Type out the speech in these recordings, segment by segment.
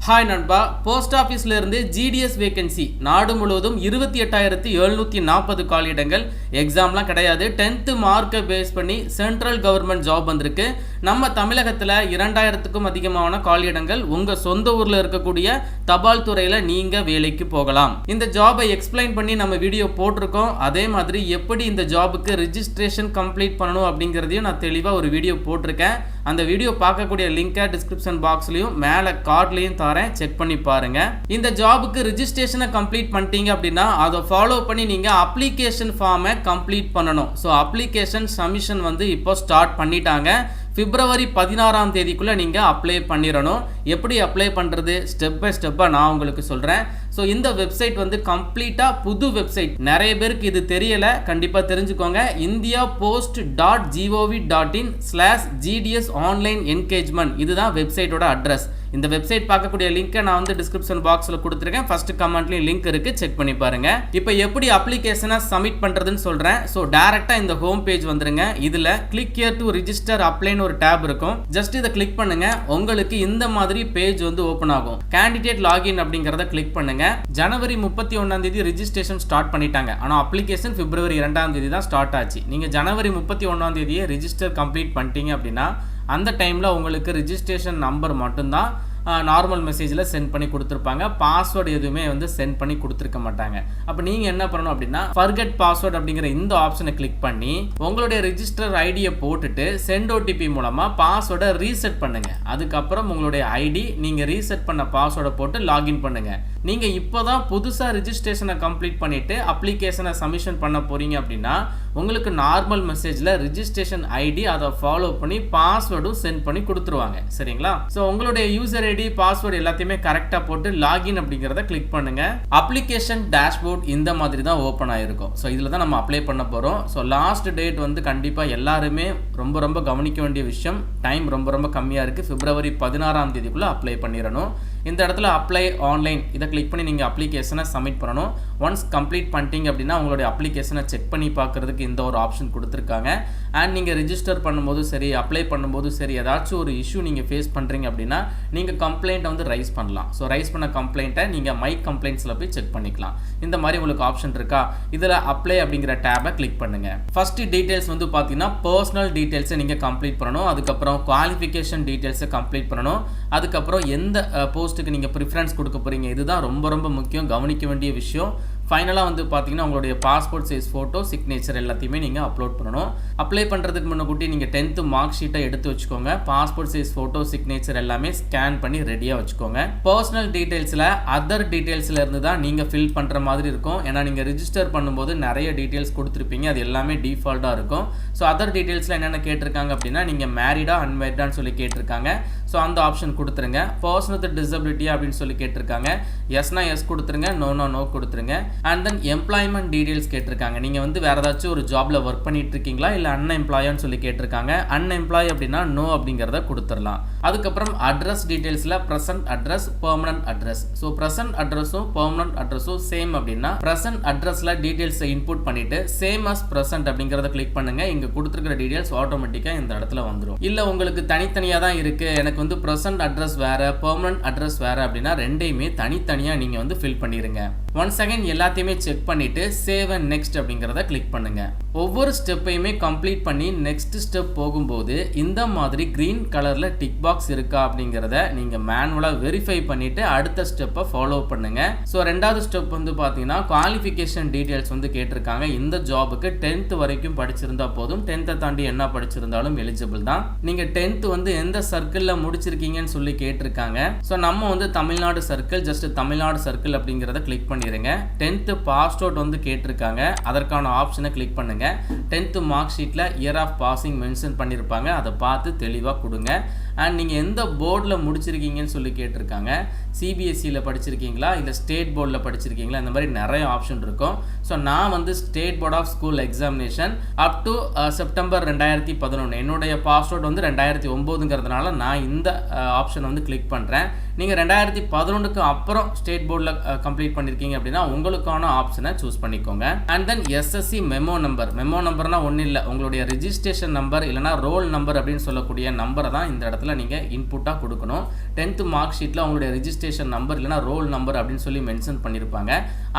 Hi நண்பா, post ஆஃபீஸில் இருந்து GDS வேகன்சி நாடு முழுவதும் 28,740 காலியிடங்கள். எக்ஸாம்லாம் கிடையாது. 10th மார்க்கை பேஸ் பண்ணி சென்ட்ரல் கவர்மெண்ட் ஜாப் வந்திருக்கு. நம்ம தமிழகத்தில் 2000க்கும் அதிகமான காலியிடங்கள். உங்கள் சொந்த ஊரில் இருக்கக்கூடிய தபால் துறையில் நீங்கள் வேலைக்கு போகலாம். இந்த ஜாபை எக்ஸ்பிளைன் பண்ணி நம்ம வீடியோ போட்டிருக்கோம். அதே மாதிரி எப்படி இந்த ஜாபுக்கு ரிஜிஸ்ட்ரேஷன் கம்ப்ளீட் பண்ணணும் அப்படிங்கிறதையும் நான் தெளிவாக ஒரு வீடியோ போட்டிருக்கேன். அந்த வீடியோ பார்க்கக்கூடிய லிங்கை டிஸ்கிரிப்ஷன் பாக்ஸ்லையும் மேலே கார்ட்லையும் செக் பண்ணி பாருங்க. இந்த ஜாபுக்கு ரிஜிஸ்ட்ரேஷனை கம்ப்ளீட் பண்ணிட்டீங்க அப்படின்னா அதை ஃபாலோ பண்ணி நீங்க அப்ளிகேஷன் ஃபார்மை கம்ப்ளீட் பண்ணணும். ஸோ அப்ளிகேஷன் சப்மிஷன் வந்து இப்போ ஸ்டார்ட் பண்ணிட்டாங்க. பிப்ரவரி 16ஆம் தேதிக்குள்ள நீங்க அப்ளை பண்ணிடணும். எப்படி அப்ளை பண்றது ஸ்டெப் பை ஸ்டெப்பா நான் உங்களுக்கு சொல்றேன். ஸோ இந்த வெப்சைட் வந்து கம்ப்ளீட்டா புது வெப்சைட். நிறைய பேருக்கு இது தெரியல, கண்டிப்பா தெரிஞ்சுக்கோங்க. indiapost.gov.in/GDS ஆன்லைன் என்கேஜ்மெண்ட் இதுதான் வெப்சைட்டோட அட்ரஸ். இந்த வெப்சைட் பார்க்கக்கூடிய லிங்கை நான் வந்து டிஸ்கிரிப்ஷன் பாக்ஸில் கொடுத்துருக்கேன். ஃபர்ஸ்ட் கமெண்ட்லையும் லிங்க் இருக்கு, செக் பண்ணி பாருங்க. இப்போ எப்படி அப்ளிகேஷனை சப்மிட் பண்றதுன்னு சொல்றேன். ஸோ டைரக்டா இந்த ஹோம் பேஜ் வந்துருங்க. இதுல கிளிக் ஹியர் டு ரிஜிஸ்டர் அப்ளைன்னு ஒரு டேப் இருக்கும். ஜஸ்ட் இதை கிளிக் பண்ணுங்க. உங்களுக்கு இந்த மாதிரி பேஜ் வந்து ஓப்பன் ஆகும். கேண்டிடேட் லாகின் அப்படிங்கறத கிளிக் பண்ணுங்க. ஜனவரி 31ஆம் தேதி ரிஜிஸ்ட்ரேஷன் ஸ்டார்ட் பண்ணிட்டாங்க. ஆனால் அப்ளிகேஷன் பிப்ரவரி 2ஆம் தேதி தான் ஸ்டார்ட் ஆச்சு. நீங்க ஜனவரி 31ஆம் தேதியே ரிஜிஸ்டர் கம்ப்ளீட் பண்ணிட்டீங்க அப்படின்னா அந்த டைமில் உங்களுக்கு ரிஜிஸ்ட்ரேஷன் நம்பர் மட்டும்தான் நார்மல் மெசேஜில் சென்ட் பண்ணி கொடுத்துருப்பாங்க. பாஸ்வேர்டு எதுவுமே வந்து சென்ட் பண்ணி கொடுத்துருக்க மாட்டாங்க. அப்போ நீங்கள் என்ன பண்ணணும் அப்படின்னா ஃபர்கெட் பாஸ்வேர்டு அப்படிங்கிற இந்த ஆப்ஷனை கிளிக் பண்ணி உங்களுடைய ரிஜிஸ்டர் ஐடியை போட்டுட்டு சென்ட் ஓடிபி மூலமாக பாஸ்வேர்டை ரீசெட் பண்ணுங்க. அதுக்கப்புறம் உங்களுடைய ஐடி நீங்கள் ரீசெட் பண்ண பாஸ்வேர்டை போட்டு லாகின் பண்ணுங்க. நீங்கள் இப்போ தான் புதுசாக ரிஜிஸ்ட்ரேஷனை கம்ப்ளீட் பண்ணிவிட்டு அப்ளிகேஷனை சப்மிஷன் பண்ண போகிறீங்க அப்படின்னா உங்களுக்கு நார்மல் மெசேஜில் ரிஜிஸ்ட்ரேஷன் ஐடி அதை ஃபாலோ பண்ணி பாஸ்வேர்டும் சென்ட் பண்ணி கொடுத்துருவாங்க. சரிங்களா? ஸோ உங்களுடைய யூசர் ஐடி பாஸ்வேர்டு எல்லாத்தையுமே கரெக்டாக போட்டு லாகின் அப்படிங்கிறத கிளிக் பண்ணுங்க. அப்ளிகேஷன் டேஷ்போர்ட் இந்த மாதிரி தான் ஓப்பன் ஆகிருக்கும். ஸோ இதில் தான் நம்ம அப்ளை பண்ண போகிறோம். ஸோ லாஸ்ட் டேட் வந்து கண்டிப்பாக எல்லாருமே ரொம்ப கவனிக்க வேண்டிய விஷயம். டைம் ரொம்ப கம்மியாக இருக்குது. பிப்ரவரி 16ஆம் தேதிக்குள்ளே அப்ளை பண்ணிடணும். இந்த இடத்துல அப்ளை ஆன்லைன் இதை கிளிக் பண்ணி நீங்கள் அப்ளிகேஷனை சப்மிட் பண்ணணும். ஒன்ஸ் கம்ப்ளீட் பண்ணிட்டீங்க அப்படின்னா உங்களுடைய அப்ளிகேஷனை செக் பண்ணி பார்க்குறதுக்கு இந்த ஒரு ஆப்ஷன் கொடுத்துருக்காங்க. அண்ட் நீங்கள் ரிஜிஸ்டர் பண்ணும்போது சரி, அப்ளை பண்ணும்போது சரி, ஏதாச்சும் ஒரு இஷ்யூ நீங்கள் ஃபேஸ் பண்ணுறீங்க அப்படின்னா நீங்கள் கம்ப்ளைண்ட்டை வந்து ரைஸ் பண்ணலாம். ஸோ ரைஸ் பண்ண கம்ப்ளைண்ட்டை நீங்கள் மை கம்ப்ளைண்ட்ஸில் போய் செக் பண்ணிக்கலாம். இந்த மாதிரி உங்களுக்கு ஆப்ஷன் இருக்கா? இதில் அப்ளை அப்படிங்கிற டேபை கிளிக் பண்ணுங்கள். ஃபஸ்ட்டு டீட்டெயில்ஸ் வந்து பார்த்தீங்கன்னா பர்சனல் டீட்டெயில்ஸை நீங்கள் கம்ப்ளீட் பண்ணணும். அதுக்கப்புறம் குவாலிஃபிகேஷன் டீட்டெயில்ஸை கம்ப்ளீட் பண்ணணும். அதுக்கப்புறம் எந்த போஸ்ட்டுக்கு நீங்கள் ப்ரிஃபரன்ஸ் கொடுக்க போகிறீங்க இதுதான் ரொம்ப முக்கியம், கவனிக்க வேண்டிய விஷயம். ஃபைனலாக வந்து பார்த்தீங்கன்னா உங்களுடைய பாஸ்போர்ட் சைஸ் ஃபோட்டோ, சிக்னேச்சர் எல்லாத்தையுமே நீங்கள் அப்லோட் பண்ணணும். அப்ளை பண்ணுறதுக்கு முன்னாடி நீங்கள் 10th மார்க் ஷீட்டை எடுத்து வச்சுக்கோங்க. பாஸ்போர்ட் சைஸ் ஃபோட்டோ, சிக்னேச்சர் எல்லாமே ஸ்கேன் பண்ணி ரெடியாக வச்சுக்கோங்க. பர்சனல் டீட்டெயில்ஸில் அதர் டீட்டெயில்ஸில் இருந்து தான் நீங்கள் ஃபில் பண்ணுற மாதிரி இருக்கும். ஏன்னா நீங்கள் ரிஜிஸ்டர் பண்ணும்போது நிறைய டீட்டெயில்ஸ் கொடுத்துருப்பீங்க, அது எல்லாமே டிஃபால்ட்டாக இருக்கும். ஸோ அதர் டீட்டெயில்ஸில் என்னென்ன கேட்டிருக்காங்க அப்படின்னா நீங்கள் மேரிடா அன்மேரிடான்னு சொல்லி கேட்டிருக்காங்க. ஸோ அந்த ஆப்ஷன் கொடுத்துருங்க. பர்சன் வித் டிசபிலிட்டி அப்படின்னு சொல்லி கேட்டிருக்காங்க. எஸ்னா எஸ் கொடுத்துருங்க, நோனா நோ கொடுத்துருங்க. அண்ட் தென் எம்ப்ளாய்மெண்ட் டீடைல்ஸ் கேட்டிருக்காங்க. நீங்கள் வந்து வேறு ஏதாச்சும் ஒரு ஜாபில் ஒர்க் பண்ணிட்டு இருக்கீங்களா இல்லை அன்எம்ப்ளாயான்னு சொல்லி கேட்டிருக்காங்க. அன்எம்ப்ளாய் அப்படின்னா நோ அப்படிங்கிறத கொடுத்துடலாம். அதுக்கப்புறம் அட்ரஸ் டீடைல்ஸில் present address, permanent address. So present அட்ரஸும் பெர்மனன்ட் அட்ரஸும் சேம் அப்படின்னா ப்ரெசன்ட் அட்ரஸில் டீடைல்ஸை இன்புட் பண்ணிட்டு சேம் அஸ் ப்ரெசன்ட் அப்படிங்கிறத கிளிக் பண்ணுங்க. இங்கே கொடுத்துருக்கிற டீடைல்ஸ் ஆட்டோமேட்டிக்காக இந்த இடத்துல வந்துடும். இல்லை உங்களுக்கு தனித்தனியாக தான் இருக்குது, எனக்கு வந்து ப்ரெசன்ட் அட்ரஸ் வேறு, பெர்மனன்ட் அட்ரஸ் வேறு அப்படின்னா ரெண்டையுமே தனித்தனியாக நீங்கள் வந்து ஃபில் பண்ணிடுங்க. ஒன்ஸ் அகைன் எல்லாத்தையுமே செக் பண்ணிட்டு சேவ் அண்ட் நெக்ஸ்ட் அப்படிங்கிறத கிளிக் பண்ணுங்க. ஒவ்வொரு ஸ்டெப்பையுமே கம்ப்ளீட் பண்ணி நெக்ஸ்ட் ஸ்டெப் போகும்போது இந்த மாதிரி கிரீன் கலர்ல டிக் பாக்ஸ் இருக்கா அப்படிங்கிறத நீங்க மேனுவலா வெரிஃபை பண்ணிட்டு அடுத்த ஸ்டெப்பை ஃபாலோ பண்ணுங்க. ஸோ ரெண்டாவது ஸ்டெப் வந்து பார்த்தீங்கன்னா குவாலிஃபிகேஷன் டீடைல்ஸ் வந்து கேட்டிருக்காங்க. இந்த ஜாபுக்கு 10th வரைக்கும் படிச்சிருந்தா போதும். 10th தாண்டி என்ன படிச்சிருந்தாலும் எலிஜிபிள் தான். நீங்க 10th வந்து எந்த சர்க்கிளில் முடிச்சிருக்கீங்கன்னு சொல்லி கேட்டிருக்காங்க. ஸோ நம்ம வந்து Tamil Nadu circle, just Tamil Nadu circle அப்படிங்கிறத கிளிக் பண்ணிடுங்க. 10th பாஸ் அவுட் வந்து கேட்டிருக்காங்க. அதற்கான ஆப்ஷனை கிளிக் பண்ணுங்க. 10th மார்க் ஷீட்டில் இயர் ஆஃப் பாசிங் மென்ஷன் பண்ணியிருப்பாங்க, அதை பார்த்து தெளிவாக கொடுங்க. அண்ட் நீங்கள் எந்த போர்டில் முடிச்சிருக்கீங்கன்னு சொல்லி கேட்டிருக்காங்க. சிபிஎஸ்சியில் படிச்சிருக்கீங்களா இல்லை ஸ்டேட் போர்டில் படிச்சிருக்கீங்களா, இந்த மாதிரி நிறைய ஆப்ஷன் இருக்கும். ஸோ நான் வந்து state board of school examination up to September 2011, என்னுடைய பாஸ் அவுட் வந்து 2009ங்கிறதுனால நான் இந்த ஆப்ஷன் வந்து கிளிக் பண்ணுறேன். நீங்கள் 2011க்கு அப்புறம் ஸ்டேட் போர்டில் கம்ப்ளீட் பண்ணியிருக்கீங்க அப்படின்னா உங்களுக்கான ஆப்ஷனை சூஸ் பண்ணிக்கோங்க. அண்ட் தென் எஸ்எஸ்சி மெமோ நம்பர்னா ஒன்றும் இல்லை, உங்களுடைய ரிஜிஸ்ட்ரேஷன் நம்பர் இல்லைனா ரோல் நம்பர் அப்படின்னு சொல்லக்கூடிய நம்பரை தான் இந்த இடத்துல நீங்கள் இன்புட்டாக கொடுக்கணும். 10th மார்க் ஷீட்டில் உங்களுடைய ரிஜிஸ்ட்ரேஷன் நம்பர் இல்லைனா ரோல் நம்பர் அப்படின்னு சொல்லி மென்ஷன் பண்ணியிருப்பாங்க,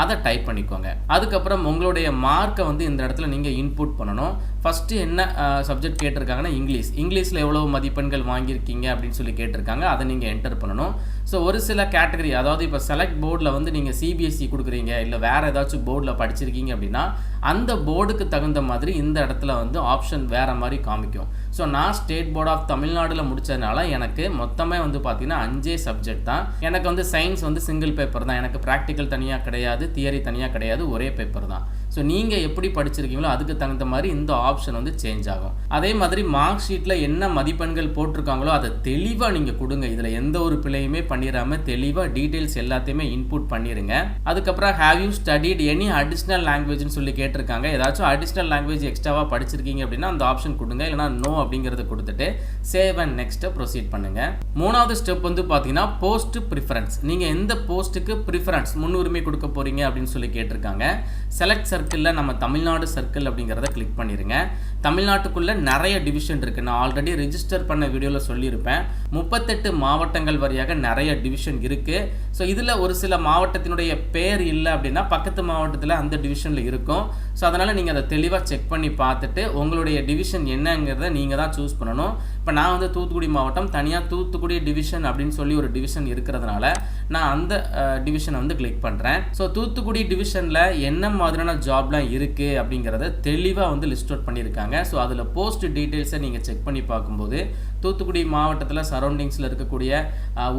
அதை டைப் பண்ணிக்கோங்க. அதுக்கப்புறம் உங்களுடைய மார்க்கை வந்து இந்த இடத்துல நீங்கள் இன்புட் பண்ணணும். ஃபஸ்ட்டு என்ன சப்ஜெக்ட் கேட்டிருக்காங்கன்னா இங்கிலீஷில் எவ்வளோ மதிப்பெண்கள் வாங்கியிருக்கீங்க அப்படின்னு சொல்லி கேட்டிருக்காங்க, அதை நீங்கள் என்டர் பண்ணணும். ஸோ ஒரு சில கேட்டகரி, அதாவது இப்போ செலக்ட் போர்டில் வந்து நீங்கள் சிபிஎஸ்சி கொடுக்குறீங்க இல்லை வேறு ஏதாச்சும் போர்டில் படிச்சிருக்கீங்க அப்படின்னா அந்த போர்டுக்கு தகுந்த மாதிரி இந்த இடத்துல வந்து ஆப்ஷன் வேறு மாதிரி காமிக்கும். ஸோ நான் ஸ்டேட் போர்ட் ஆஃப் தமிழ்நாடில் முடித்ததுனால எனக்கு மொத்தமே வந்து பார்த்தீங்கன்னா 5 சப்ஜெக்ட் தான். எனக்கு வந்து சயின்ஸ் வந்து சிங்கிள் பேப்பர் தான், எனக்கு ப்ராக்டிக்கல் தனியாக கிடையாது, தியரி தனியாக கிடையாது, ஒரே பேப்பர் தான். ஸோ நீங்கள் எப்படி படிச்சிருக்கீங்களோ அதுக்கு தகுந்த மாதிரி இந்த ஆப்ஷன் வந்து சேஞ்ச் ஆகும். அதே மாதிரி மார்க் ஷீட்டில் என்ன மதிப்பெண்கள் போட்டிருக்காங்களோ அதை தெளிவாக நீங்கள் கொடுங்க. இதில் எந்த ஒரு பிழையுமே பண்ணிடாமல் தெளிவாக டீட்டெயில்ஸ் எல்லாத்தையுமே இன்புட் பண்ணிடுங்க. அதுக்கப்புறம் have you studied any additional லாங்குவேஜ்னு சொல்லி கேட்டிருக்காங்க. ஏதாச்சும் அடிஷ்னல் லாங்குவேஜ் எக்ஸ்ட்ராவாக படிச்சிருக்கீங்க அப்படின்னா அந்த ஆப்ஷன் கொடுங்க, இல்லைனா நோ அப்படிங்கிறத கொடுத்துட்டு சேவ் அண்ட் நெக்ஸ்ட்டை ப்ரொசீட் பண்ணுங்க. மூணாவது ஸ்டெப் வந்து பார்த்தீங்கன்னா போஸ்ட் ப்ரிஃபரன்ஸ். நீங்கள் எந்த போஸ்ட்டுக்கு ப்ரிஃபரன்ஸ் முன்னுரிமை கொடுக்க போகிறீங்க அப்படின்னு சொல்லி கேட்டிருக்காங்க. செலக்ட் சர்க்கிளில் நம்ம தமிழ்நாடு சர்க்கிள் அப்படிங்கிறத கிளிக் பண்ணிடுங்க. தமிழ்நாட்டுக்குள்ளே நிறைய டிவிஷன் இருக்குது. நான் ஆல்ரெடி ரெஜிஸ்டர் பண்ண வீடியோவில் சொல்லியிருப்பேன். 38 மாவட்டங்கள் வழியாக நிறைய டிவிஷன் இருக்குது. ஸோ இதில் ஒரு சில மாவட்டத்தினுடைய பேர் இல்லை அப்படின்னா பக்கத்து மாவட்டத்தில் அந்த டிவிஷனில் இருக்கும். ஸோ அதனால் நீங்கள் அதை தெளிவாக செக் பண்ணி பார்த்துட்டு உங்களுடைய டிவிஷன் என்னங்கிறத நீங்கள் தான் சூஸ் பண்ணணும். இப்போ நான் வந்து தூத்துக்குடி மாவட்டம், தனியாக தூத்துக்குடி டிவிஷன் அப்படின்னு சொல்லி ஒரு டிவிஷன் இருக்கிறதுனால நான் அந்த டிவிஷனை வந்து கிளிக் பண்ணுறேன். ஸோ தூத்துக்குடி டிவிஷனில் என்ன மாதிரியான ஜாப்லாம் இருக்குது அப்படிங்கிறத தெளிவாக வந்து லிஸ்ட் அவுட் பண்ணியிருக்காங்க. ஸோ அதில் போஸ்ட் டீட்டெயில்ஸை நீங்கள் செக் பண்ணி பார்க்கும்போது தூத்துக்குடி மாவட்டத்தில் சரௌண்டிங்ஸில் இருக்கக்கூடிய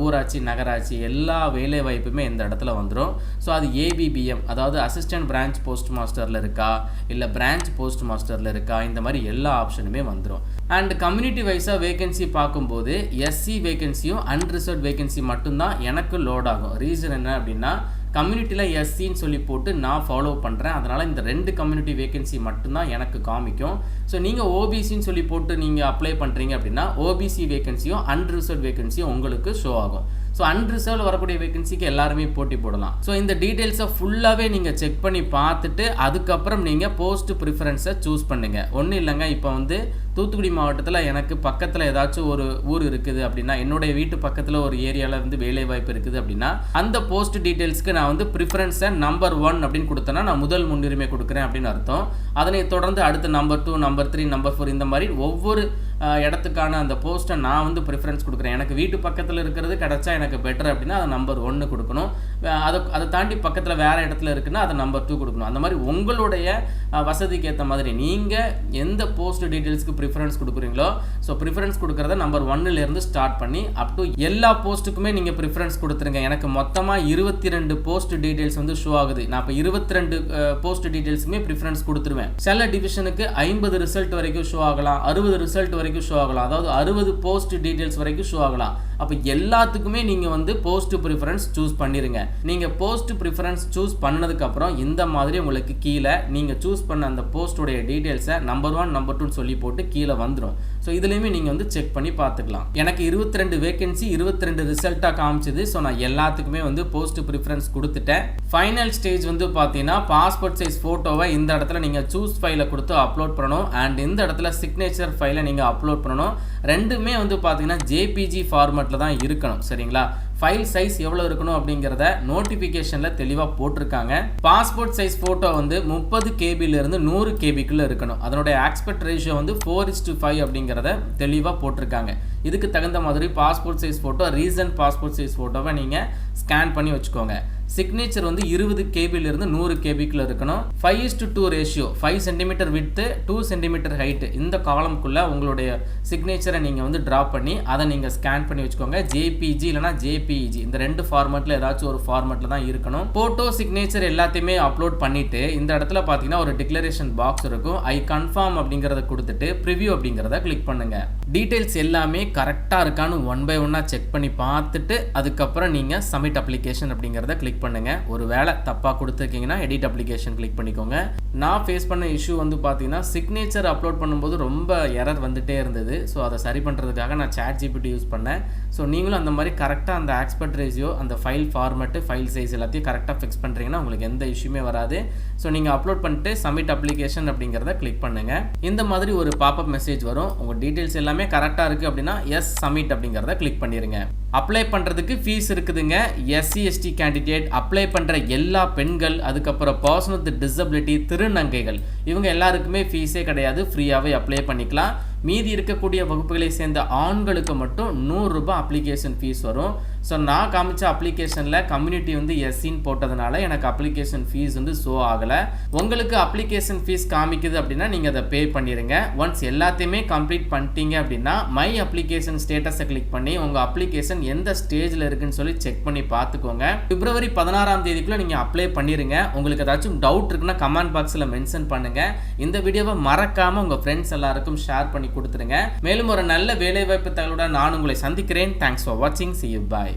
ஊராட்சி நகராட்சி எல்லா வேலை வாய்ப்புமே இந்த இடத்துல வந்துடும். ஸோ அது ABPM, அதாவது அசிஸ்டன்ட் பிரான்ச் போஸ்ட் மாஸ்டரில் இருக்கா இல்லை பிரான்ச் போஸ்ட் மாஸ்டரில் இருக்கா, இந்த மாதிரி எல்லா ஆப்ஷனுமே வந்துடும். அண்ட் கம்யூனிட்டி வைஸாக வேகன்சி பார்க்கும்போது SC வேகன்சியும் அன்ரிசர்வ்ட் வேகன்சி மட்டும்தான் எனக்கு லோட் ஆகும். ரீசன் என்ன அப்படின்னா கம்யூனிட்டியில் SCன்னு சொல்லி போட்டு நான் ஃபாலோ பண்ணுறேன், அதனால் இந்த 2 கம்யூனிட்டி வேகன்சி மட்டும்தான் எனக்கு காமிக்கும். ஸோ நீங்கள் OBCன்னு சொல்லி போட்டு நீங்கள் அப்ளை பண்ணுறீங்க அப்படின்னா OBC வேகன்சியும் அன்ரிசர்வ்ட் வேகன்சியும் உங்களுக்கு ஷோ ஆகும். ஸோ அன்ரிசர்வ்டு வரக்கூடிய வேகன்சிக்கு எல்லாருமே போட்டி போடலாம். ஸோ இந்த டீட்டெயில்ஸை ஃபுல்லாகவே நீங்கள் செக் பண்ணி பார்த்துட்டு அதுக்கப்புறம் நீங்கள் போஸ்ட் ப்ரிஃபரன்ஸை சூஸ் பண்ணுங்கள். ஒன்றும் இல்லைங்க, இப்போ வந்து தூத்துக்குடி மாவட்டத்தில் எனக்கு பக்கத்தில் ஏதாச்சும் ஒரு ஊர் இருக்குது அப்படின்னா, என்னுடைய வீட்டு பக்கத்தில் ஒரு ஏரியாவில் வந்து வேலைவாய்ப்பு இருக்குது அப்படின்னா அந்த போஸ்ட் டீட்டெயில்ஸ்க்கு நான் வந்து ப்ரிஃபரன்ஸை நம்பர் 1 அப்படின்னு கொடுத்தேன்னா நான் முதல் முன்னுரிமை கொடுக்குறேன் அப்படின்னு அர்த்தம். அதனை தொடர்ந்து அடுத்து நம்பர் 2, நம்பர் 3, நம்பர் 4 இந்த மாதிரி ஒவ்வொரு இடத்துக்கான அந்த போஸ்ட்டை நான் வந்து ப்ரிஃபரன்ஸ் கொடுக்குறேன். எனக்கு வீட்டு பக்கத்தில் இருக்கிறது கிடச்சா எனக்கு பெட்டர் அப்படின்னா அதை நம்பர் 1 கொடுக்கணும். அதை தாண்டி பக்கத்தில் வேறு இடத்துல இருக்குன்னா அதை நம்பர் 2 கொடுக்கணும். அந்த மாதிரி உங்களுடைய வசதிக்கு ஏற்ற மாதிரி நீங்கள் எந்த போஸ்ட் டீட்டெயில்ஸ்க்கு ப்ரிஃபரன்ஸ் கொடுக்குறீங்களோ ஸோ ப்ரிஃபரன்ஸ் கொடுக்குறத நம்பர் 1லேருந்து ஸ்டார்ட் பண்ணி அப் டு எல்லா போஸ்ட்டுக்குமே நீங்கள் ப்ரிஃபரன்ஸ் கொடுத்துருங்க. எனக்கு மொத்தமாக 22 போஸ்ட் டீட்டெயில்ஸ் வந்து ஷோ ஆகுது. நான் இப்போ 22 போஸ்ட் டீட்டெயில்ஸுமே ப்ரிஃபரன்ஸ் கொடுத்துருவேன். சில டிவிஷனுக்கு 50 ரிசல்ட் வரைக்கும் ஷோ ஆகலாம், 60 ரிசல்ட் வரைக்கும் ஷோ ஆகலாம், அதாவது 60 போஸ்ட் டீட்டெயில்ஸ் வரைக்கும் ஷோ ஆகலாம். அப்போ எல்லாத்துக்குமே நீங்கள் வந்து போஸ்ட் ப்ரிஃபரன்ஸ் சூஸ் பண்ணிடுங்க. நீங்கள் போஸ்ட் ப்ரிஃபரன்ஸ் சூஸ் பண்ணதுக்கப்புறம் இந்த மாதிரி உங்களுக்கு கீழே நீங்கள் சூஸ் பண்ண அந்த போஸ்டோடைய டீட்டெயில்ஸை நம்பர் 1 நம்பர் 2 சொல்லி போட்டு கீழே வந்துடும். ஸோ இதுலேயுமே நீங்கள் வந்து செக் பண்ணி பார்த்துக்கலாம். எனக்கு 22 வேகன்சி 22 ரிசல்ட்டாக காமிச்சிது. ஸோ நான் எல்லாத்துக்குமே வந்து போஸ்ட் ப்ரிஃபரன்ஸ் கொடுத்துட்டேன். ஃபைனல் ஸ்டேஜ் வந்து பார்த்தீங்கன்னா பாஸ்போர்ட் சைஸ் ஃபோட்டோவை இந்த இடத்துல நீங்கள் சூஸ் ஃபைலை கொடுத்து அப்லோட் பண்ணணும். அண்ட் இந்த இடத்துல சிக்னேச்சர் ஃபைலை நீங்கள் அப்லோட் பண்ணணும். ரெண்டுமே வந்து பார்த்தீங்கன்னா JPG ஃபார்மேட்டில் தான் இருக்கணும். சரிங்களா? ஃபைல் சைஸ் எவ்வளோ இருக்கணும் அப்படிங்கிறத நோட்டிஃபிகேஷனில் தெளிவாக போட்டிருக்காங்க. பாஸ்போர்ட் சைஸ் ஃபோட்டோ வந்து 30 KBலேருந்து 100 KBக்குள்ளே இருக்கணும். அதனுடைய ஆஸ்பெக்ட் ரேஷியோ வந்து 4:5 அப்படிங்கிறத தெளிவாக போட்டிருக்காங்க. இதுக்கு தகுந்த மாதிரி passport size photo, recent passport size ஃபோட்டோவை நீங்கள் ஸ்கேன் பண்ணி வச்சுக்கோங்க. சிக்னேச்சர் வந்து 20 KBலேருந்து 100 KBக்குள்ளே இருக்கணும். 5:2 ratio, 5 centimetre width 2 centimetre height, இந்த காலம்குள்ளே உங்களுடைய சிக்னேச்சரை நீங்கள் வந்து ட்ரா பண்ணி அதை நீங்கள் ஸ்கேன் பண்ணி வச்சுக்கோங்க. JPG இல்லைனா JPEG இந்த 2 ஃபார்மேட்டில் ஏதாச்சும் ஒரு ஃபார்மேட்டில் தான் இருக்கணும். ஃபோட்டோ சிக்னேச்சர் எல்லாத்தையுமே அப்லோட் பண்ணிவிட்டு இந்த இடத்துல பார்த்தீங்கன்னா ஒரு டிக்ளரேஷன் பாக்ஸ் இருக்கும். ஐ கன்ஃபார்ம் அப்படிங்கிறத கொடுத்துட்டு ப்ரிவ்யூ அப்படிங்கிறத கிளிக் பண்ணுங்கள். டீட்டெயில்ஸ் எல்லாமே கரெக்டாக இருக்கான்னு ஒன் பை ஒன்னாக செக் பண்ணி பார்த்துட்டு அதுக்கப்புறம் நீங்கள் சப்மிட் அப்ளிகேஷன் அப்படிங்கிறத கிளிக் பண்ணுங்கள். ஒரு வேளை தப்பாக கொடுத்துருக்கீங்கன்னா எடிட் அப்ளிகேஷன் கிளிக் பண்ணிக்கோங்க. நான் ஃபேஸ் பண்ண இஷ்யூ வந்து பார்த்தீங்கன்னா சிக்னேச்சர் அப்லோட் பண்ணும்போது ரொம்ப எரர் வந்துகிட்டே இருந்தது. ஸோ அதை சரி பண்ணுறதுக்காக நான் ChatGPT யூஸ் பண்ணேன். ஸோ நீங்களும் அந்த மாதிரி கரெக்டாக அந்த ஆஸ்பெக்ட் ரேஷியோ, அந்த ஃபைல் ஃபார்மேட்டு, ஃபைல் சைஸ் எல்லாத்தையும் கரெக்டாக ஃபிக்ஸ் பண்ணுறீங்கன்னா உங்களுக்கு எந்த இஷ்யூமே வராது. ஸோ நீங்கள் அப்லோட் பண்ணிட்டு சப்மிட் அப்ளிகேஷன் அப்படிங்கிறத கிளிக் பண்ணுங்கள். இந்த மாதிரி ஒரு பாப்அப் மெசேஜ் வரும். உங்கள் டீட்டெயில்ஸ் எல்லாமே கரெக்டாக இருக்குது அப்படின்னா எஸ் சப்மிட் அப்படிங்கிறத கிளிக் பண்ணிடுங்க. அப்ளை பண்ணுறதுக்கு ஃபீஸ் இருக்குதுங்க. SC/ST கேண்டிடேட், அப்ளை பண்ணுற எல்லா பெண்கள், அதுக்கப்புறம் பர்சன் வித் டிசபிலிட்டி, திருநங்கைகள், இவங்க எல்லாருக்குமே ஃபீஸே கிடையாது. ஃப்ரீயாகவே அப்ளை பண்ணிக்கலாம். மீதி இருக்கக்கூடிய வகுப்புகளை சேர்ந்த ஆண்களுக்கு மட்டும் ₹100 அப்ளிகேஷன் ஃபீஸ் வரும். ஸோ நான் காமிச்ச அப்ளிகேஷனில் கம்யூனிட்டி வந்து எஸ்சின்னு போட்டதுனால எனக்கு அப்ளிகேஷன் ஃபீஸ் வந்து ஷோ ஆகலை. உங்களுக்கு அப்ளிகேஷன் ஃபீஸ் காமிக்குது அப்படின்னா நீங்கள் அதை பே பண்ணிடுங்க. ஒன்ஸ் எல்லாத்தையுமே கம்ப்ளீட் பண்ணிட்டீங்க அப்படின்னா மை அப்ளிகேஷன் ஸ்டேட்டஸை கிளிக் பண்ணி உங்கள் அப்ளிகேஷன் எந்த ஸ்டேஜில் இருக்குன்னு சொல்லி செக் பண்ணி பார்த்துக்கோங்க. பிப்ரவரி 16ஆம் தேதிக்குள்ளே நீங்கள் அப்ளை பண்ணிடுங்க. உங்களுக்கு ஏதாச்சும் டவுட் இருக்குன்னா கமெண்ட் பாக்ஸில் மென்ஷன் பண்ணுங்கள். இந்த வீடியோவை மறக்காமல் உங்கள் ஃப்ரெண்ட்ஸ் எல்லாருக்கும் ஷேர் பண்ணி கொடுத்துருங்க. மேலும் ஒரு நல்ல வேலைவாய்ப்பு தகவலுடன் நான் உங்களை சந்திக்கிறேன். தேங்க்ஸ் ஃபார் வாட்சிங். See you. Bye.